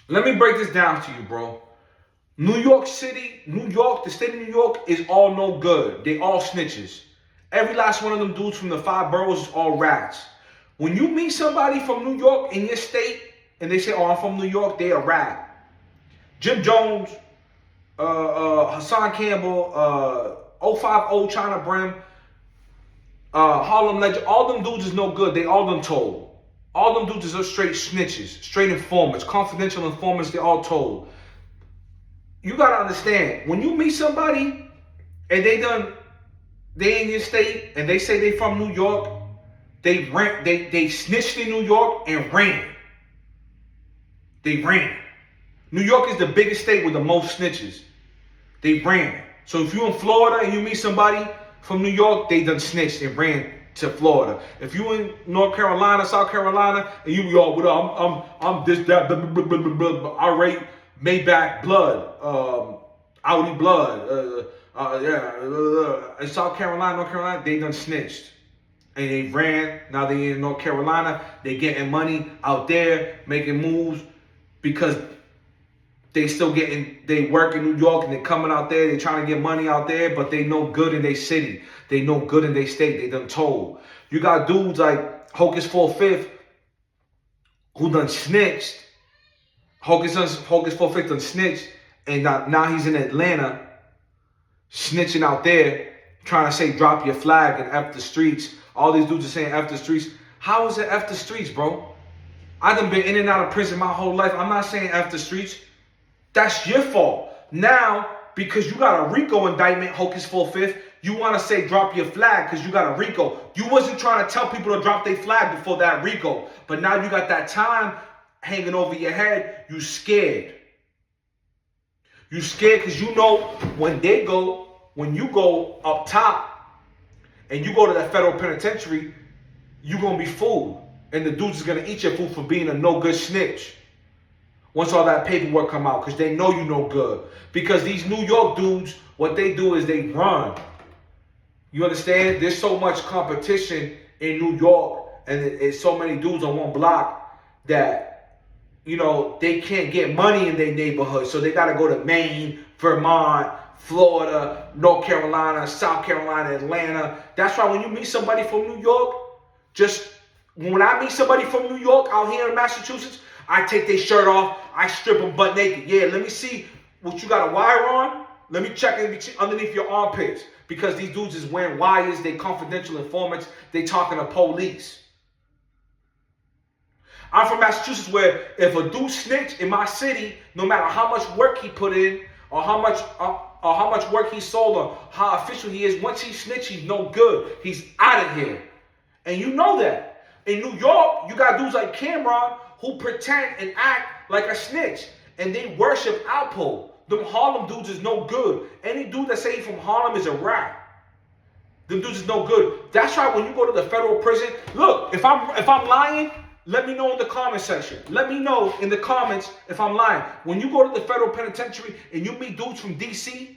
Let me break this down to you, bro. New York City, New York, the state of New York is all no good. They all snitches. Every last one of them dudes from the five boroughs is all rats. When you meet somebody from New York in your state and they say, "Oh, I'm from New York," they a rat. Jim Jones, Hassan Campbell, 050 China Brim, Harlem Legend, all them dudes is no good. They all done told. All them dudes are straight snitches, straight informants, confidential informants. They all told. You gotta understand, when you meet somebody and they in your state and they say they from New York, they snitched in New York and ran. They ran. New York is the biggest state with the most snitches. They ran. So if you're in Florida and you meet somebody from New York, they done snitched and ran to Florida. If you in North Carolina, South Carolina, and you yo, what up? I'm this that I rate Maybach blood, Audi blood, in South Carolina, North Carolina, they done snitched. And they ran. Now they in North Carolina. They getting money out there, making moves because they work in New York and they coming out there. They trying to get money out there, but they no good in their city. They no good in their state. They done told. You got dudes like Hocus 4/5 who done snitched. Hocus 4/5 done snitched, and now he's in Atlanta snitching out there, trying to say drop your flag and F the streets. All these dudes are saying F the streets. How is it F the streets, bro? I done been in and out of prison my whole life. I'm not saying F the streets. That's your fault. Now, because you got a RICO indictment, Hocus 4/5, you want to say drop your flag because you got a RICO. You wasn't trying to tell people to drop their flag before that RICO. But now you got that time hanging over your head. You scared. You scared because you know when you go up top and you go to that federal penitentiary, you're going to be fooled. And the dudes is going to eat your food for being a no good snitch. Once all that paperwork come out, because they know you no good. Because these New York dudes, what they do is they run. You understand? There's so much competition in New York, and it's so many dudes on one block that, you know, they can't get money in their neighborhood. So they got to go to Maine, Vermont, Florida, North Carolina, South Carolina, Atlanta. That's why when you meet somebody from New York, when I meet somebody from New York out here in Massachusetts, I take their shirt off. I strip them butt naked. Yeah, let me see what you got a wire on. Let me check underneath your armpits. Because these dudes is wearing wires. They confidential informants. They talking to police. I'm from Massachusetts where if a dude snitch in my city, no matter how much work he put in or how much work he sold or how official he is, once he snitch, he's no good. He's out of here. And you know that. In New York, you got dudes like Cameron who pretend and act like a snitch. And they worship Alpo. Them Harlem dudes is no good. Any dude that say he from Harlem is a rat. Them dudes is no good. That's why when you go to the federal prison, look, if I'm lying, let me know in the comment section. Let me know in the comments if I'm lying. When you go to the federal penitentiary and you meet dudes from DC,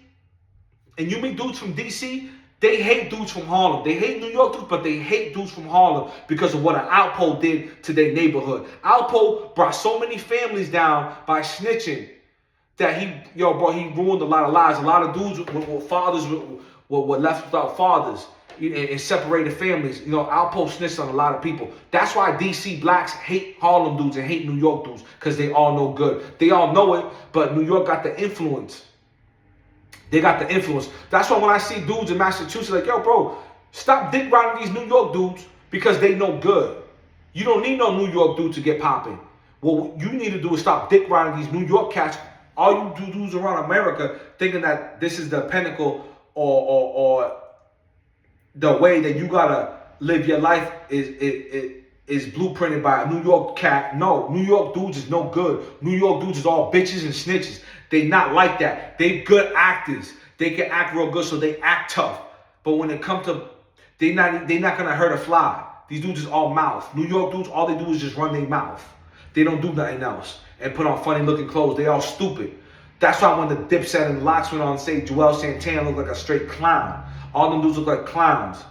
they hate dudes from Harlem. They hate New York dudes, but they hate dudes from Harlem because of what an Alpo did to their neighborhood. Alpo brought so many families down by snitching that he ruined a lot of lives. A lot of dudes with fathers were left without fathers and separated families. You know, Alpo snitched on a lot of people. That's why DC blacks hate Harlem dudes and hate New York dudes because they all no good. They all know it, but New York got the influence. They got the influence. That's why when I see dudes in Massachusetts, like, yo, bro, stop dick riding these New York dudes because they no good. You don't need no New York dude to get popping. What you need to do is stop dick riding these New York cats. All you dudes around America thinking that this is the pinnacle or the way that you gotta live your life is blueprinted by a New York cat. No, New York dudes is no good. New York dudes is all bitches and snitches. They not like that. They good actors. They can act real good, so they act tough. But when it comes to, they not gonna hurt a fly. These dudes is all mouth. New York dudes, all they do is just run their mouth. They don't do nothing else and put on funny looking clothes. They all stupid. That's why when the Dipset and Locks went on stage, Joel Santana looked like a straight clown. All them dudes look like clowns.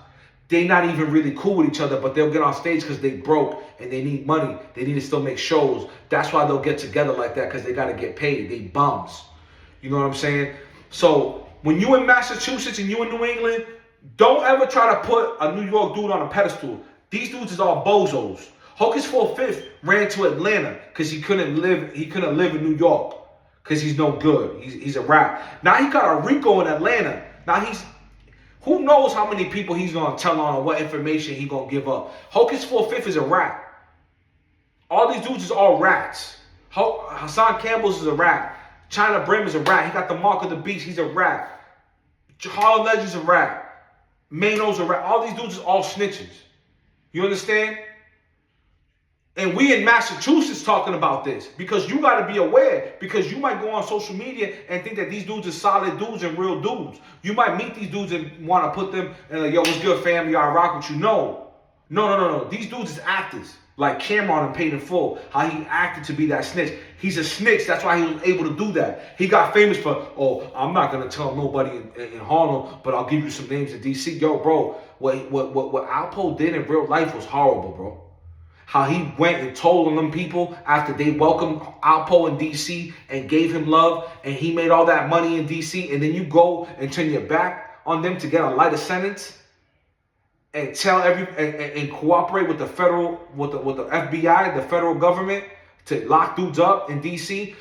they not even really cool with each other, but they'll get on stage because they broke and they need money. They need to still make shows. That's why they'll get together like that, because they got to get paid. They bums. You know what I'm saying? So when you in Massachusetts and you in New England, don't ever try to put a New York dude on a pedestal. These dudes is all bozos. Hocus 4/5 ran to Atlanta because he couldn't live in New York because he's no good. He's a rat. Now he got a Rico in Atlanta. Now who knows how many people he's gonna tell on or what information he gonna give up. Hocus 4/5 is a rat. All these dudes is all rats. Hassan Campbell's is a rat. China Brim is a rat. He got the mark of the beast. He's a rat. Harlem Legend's a rat. Mano's a rat. All these dudes is all snitches. You understand? And we in Massachusetts talking about this because you got to be aware, because you might go on social media and think that these dudes are solid dudes and real dudes. You might meet these dudes and want to put them and like, yo, what's good, family? I rock with you. No. These dudes is actors. Like Cameron and Paid in Full, how he acted to be that snitch. He's a snitch. That's why he was able to do that. He got famous for, oh, I'm not going to tell nobody in Harlem, but I'll give you some names in D.C. Yo, bro, what Alpo did in real life was horrible, bro. How he went and told on them people after they welcomed Alpo in D.C. and gave him love, and he made all that money in D.C., and then you go and turn your back on them to get a lighter sentence and tell and cooperate with the FBI, the federal government, to lock dudes up in D.C.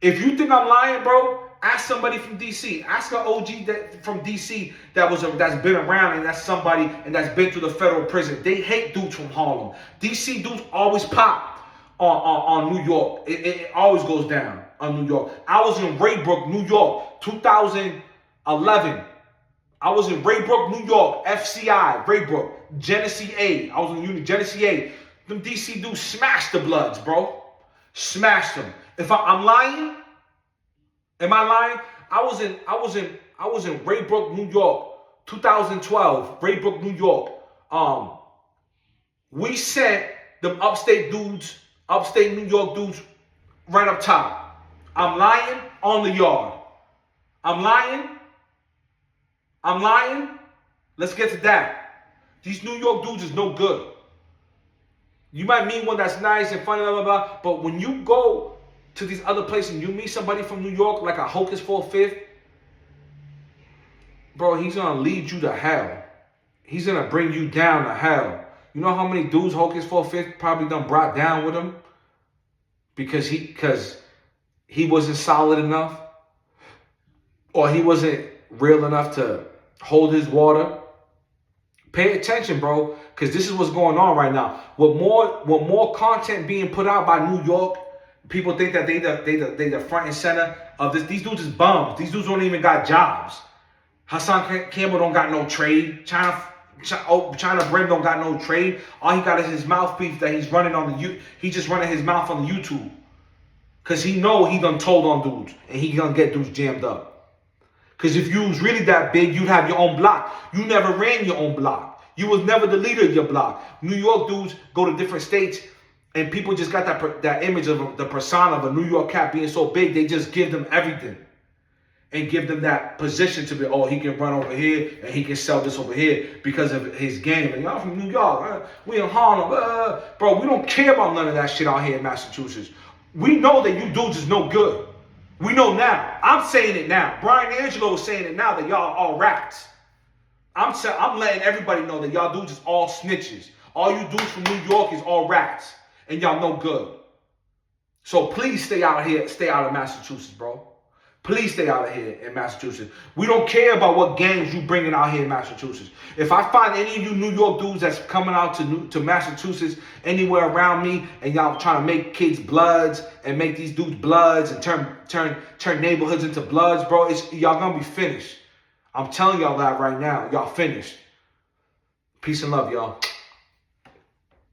If you think I'm lying, bro, ask somebody from D.C. Ask an OG from D.C. that's been around and that's somebody and that's been through the federal prison. They hate dudes from Harlem. D.C. dudes always pop on New York. It always goes down on New York. I was in Raybrook, New York, 2011. I was in Raybrook, New York, FCI, Raybrook, Genesee A. I was in unit Genesee A. Them DC dudes smashed the Bloods, bro. Smashed them. If I'm lying, am I lying? I was in Raybrook, New York, 2012. Raybrook, New York. We sent them upstate New York dudes right up top. I'm lying on the yard. I'm lying. Let's get to that. These New York dudes is no good. You might meet one that's nice and funny, blah, blah, blah. But when you go to these other places and you meet somebody from New York, like a Hocus 4/5, bro, he's going to lead you to hell. He's going to bring you down to hell. You know how many dudes Hocus 4/5 probably done brought down with him? Because he wasn't solid enough? Or he wasn't real enough to hold his water? Pay attention, bro, because this is what's going on right now. With more content being put out by New York, people think that they the front and center of this. These dudes is bums. These dudes don't even got jobs. Hassan Campbell don't got no trade. China Brim don't got no trade. All he got is his mouthpiece that he's running on he's just running his mouth on the YouTube. Because he know he done told on dudes and he gonna get dudes jammed up. Because if you was really that big, you'd have your own block. You never ran your own block. You was never the leader of your block. New York dudes go to different states, and people just got that image of the persona of a New York cat being so big, they just give them everything. And give them that position to be, oh, he can run over here, and he can sell this over here because of his game. And y'all from New York, we in Harlem. Bro, we don't care about none of that shit out here in Massachusetts. We know that you dudes is no good. We know now. I'm saying it now. Bryant Angelo is saying it now that y'all are all rats. I'm letting everybody know that y'all dudes is all snitches. All you dudes from New York is all rats. And y'all no good. So please stay out here. Stay out of Massachusetts, bro. Please stay out of here in Massachusetts. We don't care about what gangs you bringing out here in Massachusetts. If I find any of you New York dudes that's coming out to Massachusetts anywhere around me and y'all trying to make kids bloods and make these dudes bloods and turn neighborhoods into bloods, bro, y'all gonna be finished. I'm telling y'all that right now. Y'all finished. Peace and love, y'all.